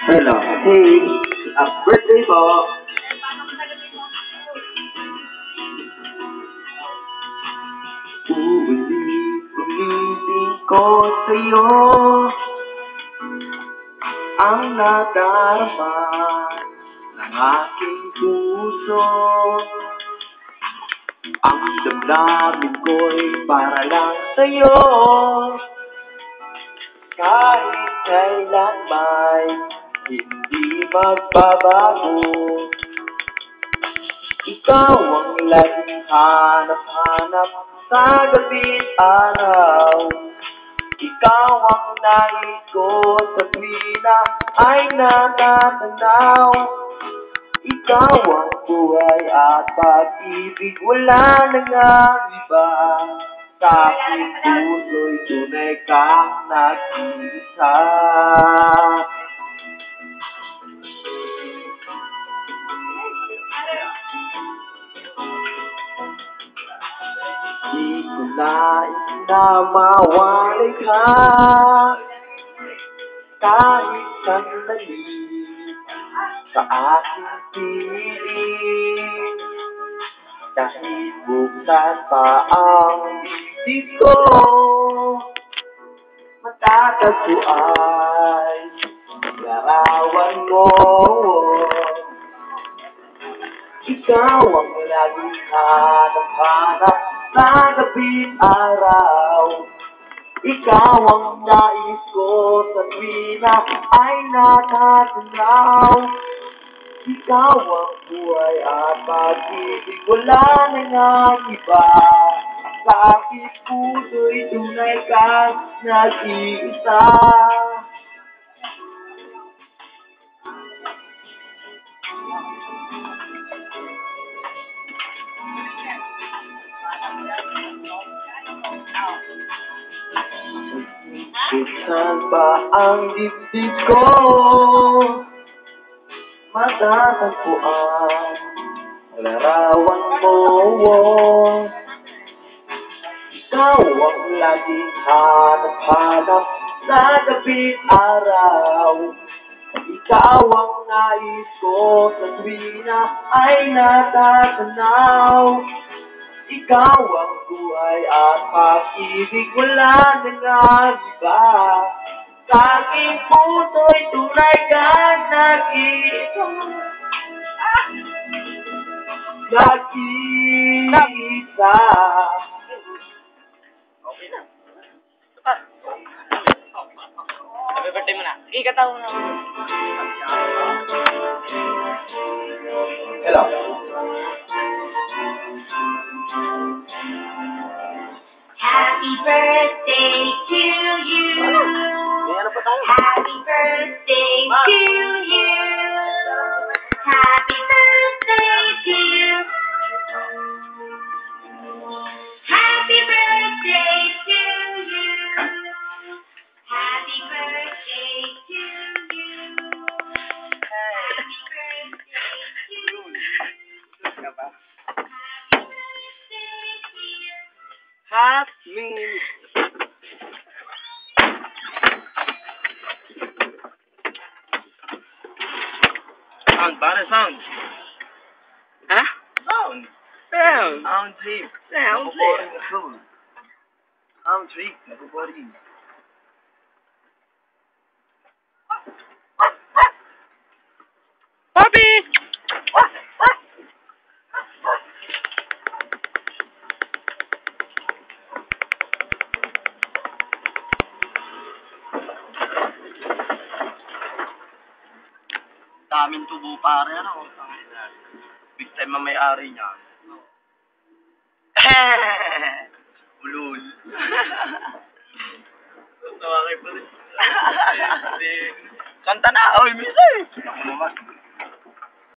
Hello, hey, happy birthday po. Ulitin ko sa'yo ang nadarama ng aking puso. Ang damdamin ko'y para lang sa'yo. Kahit kailan may hindi magbabago. Ikaw ang laging hanap-hanap sa gabi't araw. Ikaw ang nais ko sa tuwina ay natatanaw. Ikaw ang buhay at pag-ibig, wala na nga iba. Sa aking puso'y tunay kang nag-iisa. Di ko nais na mawalay ka kahit sandali sa aking piling. Kahit buksan pa ang bibig ko, matatagpuan larawan mo. Ikaw ang laging hanap-hanap sa gabi't araw. Ikaw ang nais ko sa tuwina ay natatanaw. Ikaw ang buhay at pag-ibig, wala na nga iba. Sa aking puso'y tunay kang nag-iisa. Buksan pa ang dibdib ko, matatagpuan larawan mo. Ikaw ang laging hanap-hanap sa gabi't araw. Ikaw ang nais ko sa tuwina ay natatanaw. Ikaw ang buhay at pag-ibig, wala na nga iba. Sa aking puso'y tunay kang nag-iisa. Nag-iisa. Okay na. Happy birthday mo na. Sige, katawa na. Hello. Happy birthday to you. Happy birthday to you. Happy birthday to you. Happy birthday to you. Happy birthday to you. Happy birthday to you. Happy. Sound, para sound. Ha? Sound. Sound. Sound trip. Sound Nabuboring na soul. Sound trip. Nabuboring. Papi! Daming tubo pare, ano? Big time ang may-ari niya. Ulul. Tawagay pa rin. Kanta na, oy, misa eh. Ako naman.